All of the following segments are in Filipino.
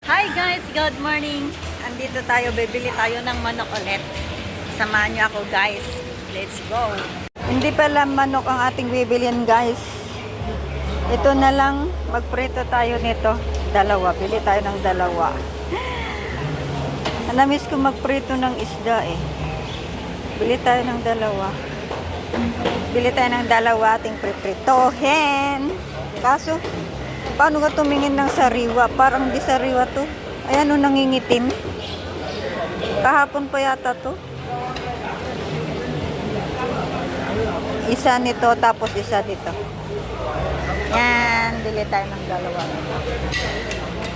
Hi guys, good morning. Andito tayo, bibili tayo ng manok ulit. Samahan niyo ako guys. Let's go. Hindi pala manok ang ating bibilin guys. Ito na lang, magprito tayo nito. Dalawa, bili tayo ng dalawa. Namiss ko magprito ng isda eh. Bili tayo ng dalawa. Bili tayo ng dalawa ating pripritohin. Kaso, paano ka tumingin ng sariwa? Parang di sariwa to. Ayan o, nangingitim. Kahapon pa yata to. Isa nito, tapos isa dito. Yan, bili tayo ng dalawa.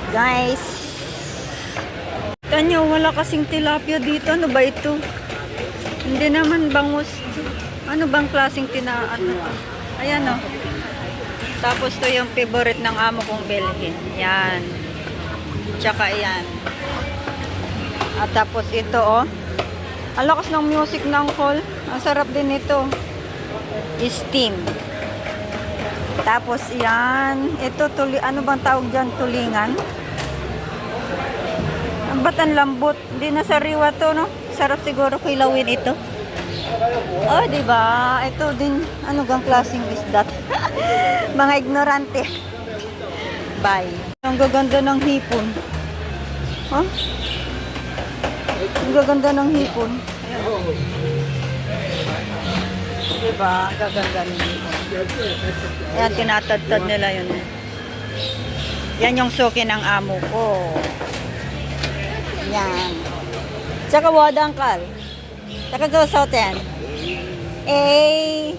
Guys. Tanyo, wala kasing tilapia dito. Ano ba ito? Hindi naman bangus. Ano bang klaseng ano to? Ayan o. Tapos to yung favorite ng amo kong bilhin. Yan. Tsaka yan. At tapos ito oh. Ang lakas ng music ng call. Ang sarap din ito. Steam. Tapos yan. Ito ano bang tawag dyan? Tulingan. Ba't ang lambot? Hindi na sariwa to no? Sarap siguro kilawin ito. Oh, di ba? Ito din ano gang klaseng isda. Mga ignorante. Bye. Ang gaganda ng hipon. Huh? Ang gaganda ng hipon. Di ba? Ang gaganda ng hipon. Ayan, tinatad-tad nila yun. Yan yung suki ng amo ko. Yan. Tsaka wadangkal. Tsaka gawsoten. Eh.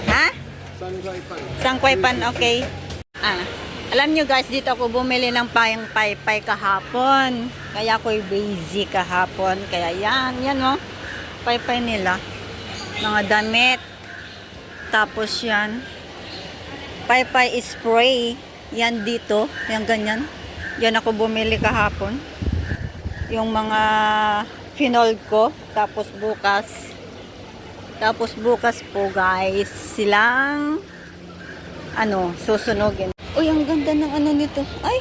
Ha? Sangkwaypan, okay. Alam nyo guys, dito ako bumili ng payang paypay kahapon. Kaya ako'y busy kahapon. Kaya yan o. Paypay nila. Mga damit. Tapos yan. Paypay spray. Yan dito. Yan ganyan. Yan ako bumili kahapon. Yung mga phenol ko. Tapos bukas po guys, silang susunugin. Uy, ang ganda ng ano nito. Ay,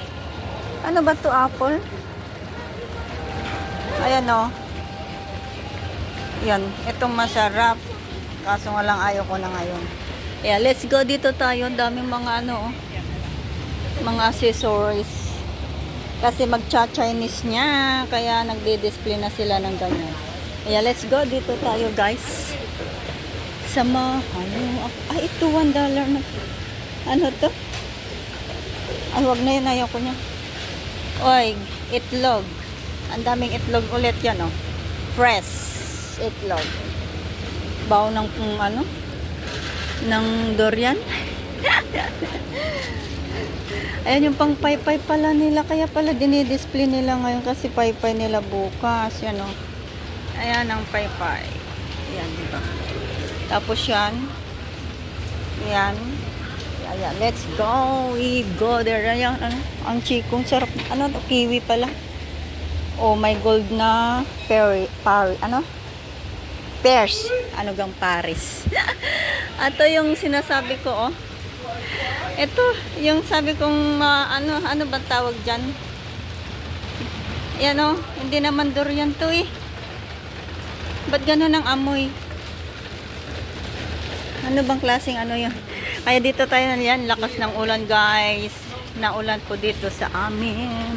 ano ba to, apple? Ayan o. Yan, itong masarap. Kaso nga lang ayaw ko na ngayon. Yeah, let's go dito tayo. Daming mga mga accessories. Kasi magcha-Chinese niya. Kaya nagdi-display na sila ng ganyan. Yeah, let's go dito tayo guys. Ay, ito $1 na. Ano to? Ay, wag na yun. Ayaw ko niya. Oy, itlog. Ang daming itlog ulit yan, oh. Fresh itlog. Baw ng ng durian. Ayan yung pang paypay pala nila. Kaya pala dinidisplay nila ngayon kasi paypay nila bukas. Yan, oh. Ayan ang paypay. Yan, diba? Tapos yan. Yan. Ayan, let's go. We go there. Ayan, ang chikong sarap. Ano to? Kiwi pala. Oh, may gold na pears. Ano gang Paris. Ito yung sinasabi ko, oh. Ito, yung sabi kong, ano ba tawag dyan? Yan, oh. Hindi naman durian to, eh. Ba't gano'n ang amoy? Ano bang klaseng yun? Kaya dito tayo yan, lakas ng ulan guys. Naulan po dito sa amin.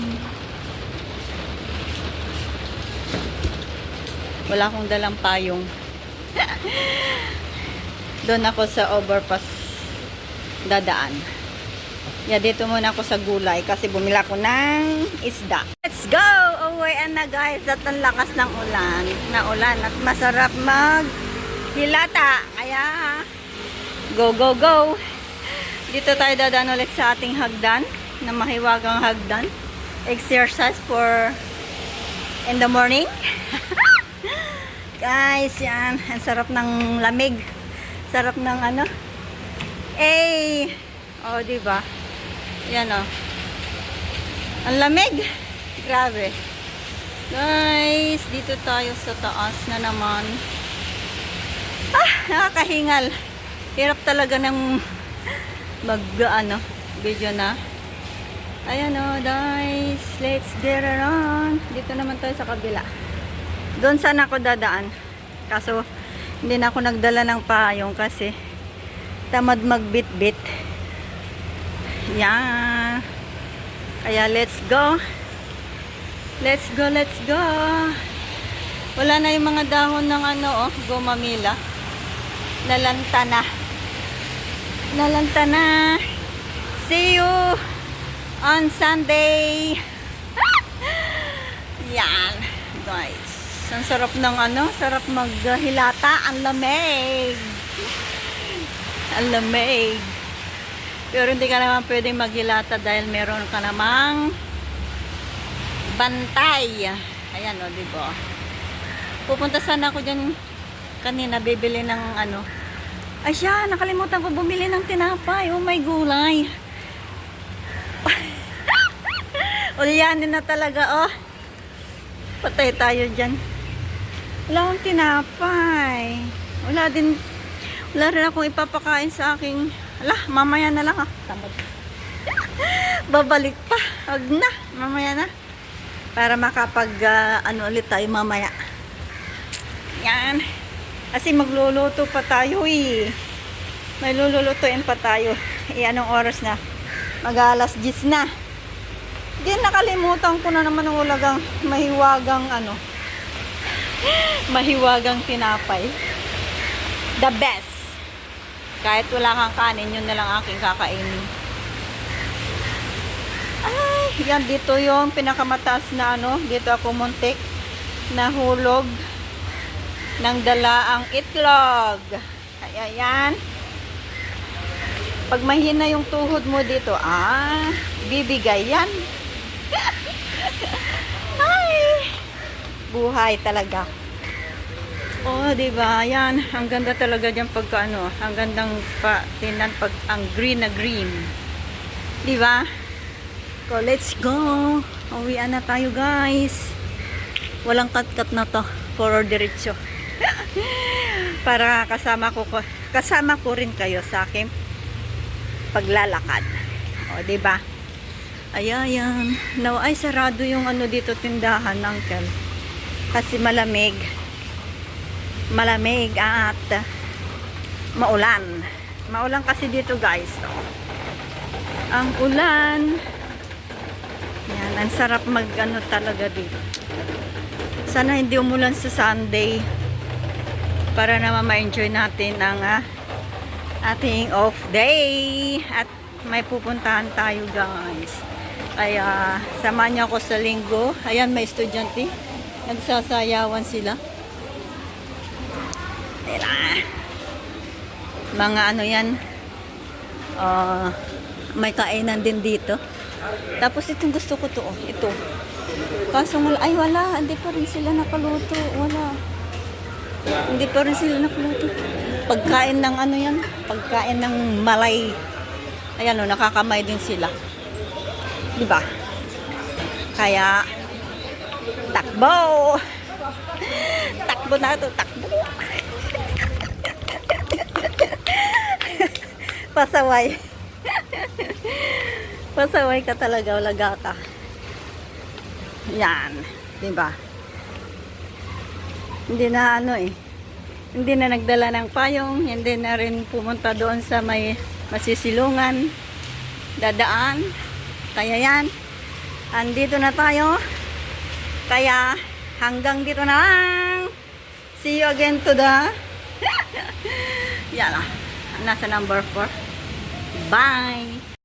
Wala akong dalang payong. Doon ako sa overpass dadaan. Yeah, dito muna ako sa gulay kasi bumila ko ng isda. Let's go! Uwian na guys. At ang lakas ng ulan. Naulan at masarap hilata. Kaya go, go, go. Dito tayo dadaan ulit sa ating hagdan. Na mahiwagang hagdan. Exercise for in the morning. Guys, yan. Ang sarap ng lamig. Sarap ng Eh. Oh, diba? Yan, oh. Ang lamig. Grabe. Guys, dito tayo sa taas na naman. Nakakahingal. Hirap talaga ng video na. Ayan o, guys. let's get it on. Dito naman tayo sa kabila. Doon sana ako dadaan. Kaso, hindi na ako nagdala ng payong kasi tamad magbit-bit. Yan. Kaya let's go. Let's go, let's go. Wala na yung mga dahon ng ano, oh, gumamila. Lalanta na. Lalanta na. See you on Sunday. Yan, guys. Ang sarap ng ano, sarap maghilata. Ang lamig. Ang lamig. Pero hindi ka naman pwedeng maghilata dahil meron ka namang bantay. Ayan, o, diba? Pupunta sana ako dyan kanina, bibili ng ano. Ay siya, nakalimutan ko bumili ng tinapay. Oh my gulay. Ulyanin na talaga, oh. Patay tayo dyan. Wala akong tinapay. Wala rin akong ipapakain sa aking... Ala, mamaya na lang, ah. Tamad. Babalik pa. Wag na. Mamaya na. Para makapag, ano ulit tayo mamaya. Yan. Kasi magluluto pa tayo, eh. May lulutuin pa tayo. Anong oras na? Mag-alas 10 na. Di nakalimutan ko na naman ang ulagang mahiwagang ano. Mahiwagang tinapay. The best. Kahit wala kang kanin, yun na lang aking kakainin. Ay, yan dito yung pinakamataas na ano. Dito ako muntik. Nahulog ng dalaang itlog. Kaya yan. Pag mahina yung tuhod mo dito, bibigay yan. Ay, buhay talaga. Oh, diba? Yan, ang ganda talaga diyan pagka ano, ang gandang patinan pag ang green na green. Diba? So, let's go. Uwian na tayo, guys. Walang cut-cut na to. For diretso. Para kasama ko rin kayo sa aking paglalakad. O, diba? Ayan. Now, ay sarado yung ano dito tindahan, uncle. Kasi malamig. Malamig at maulan. Maulan kasi dito, guys. Ang ulan. Yan, ang sarap mag-ano talaga dito. Sana hindi umulan sa Sunday. Para naman ma-enjoy natin ang ating off day. At may pupuntahan tayo, guys. Kaya samahan niyo ako sa linggo. Ayan, may estudyante. Nagsasayawan sila. Mga ano yan. May kainan din dito. Tapos itong gusto ko to. Ito. Kaso wala. Hindi pa rin sila nakaluto. Wala. Hindi pa rin sila nakaluto. Pagkain ng ano yan. Pagkain ng malay. Ayan o, nakakamay din sila. Diba? Kaya, takbo! Takbo na ito, takbo! Pasaway. Pasaway ka talaga, walaga ka. Yan. Diba? Hindi na ano eh. Hindi na nagdala ng payong. Hindi na rin pumunta doon sa may masisilungan. Dadaan. Kaya yan. Andito na tayo. Kaya hanggang dito na lang. See you again to the... Yan ah. Nasa number 4. Bye!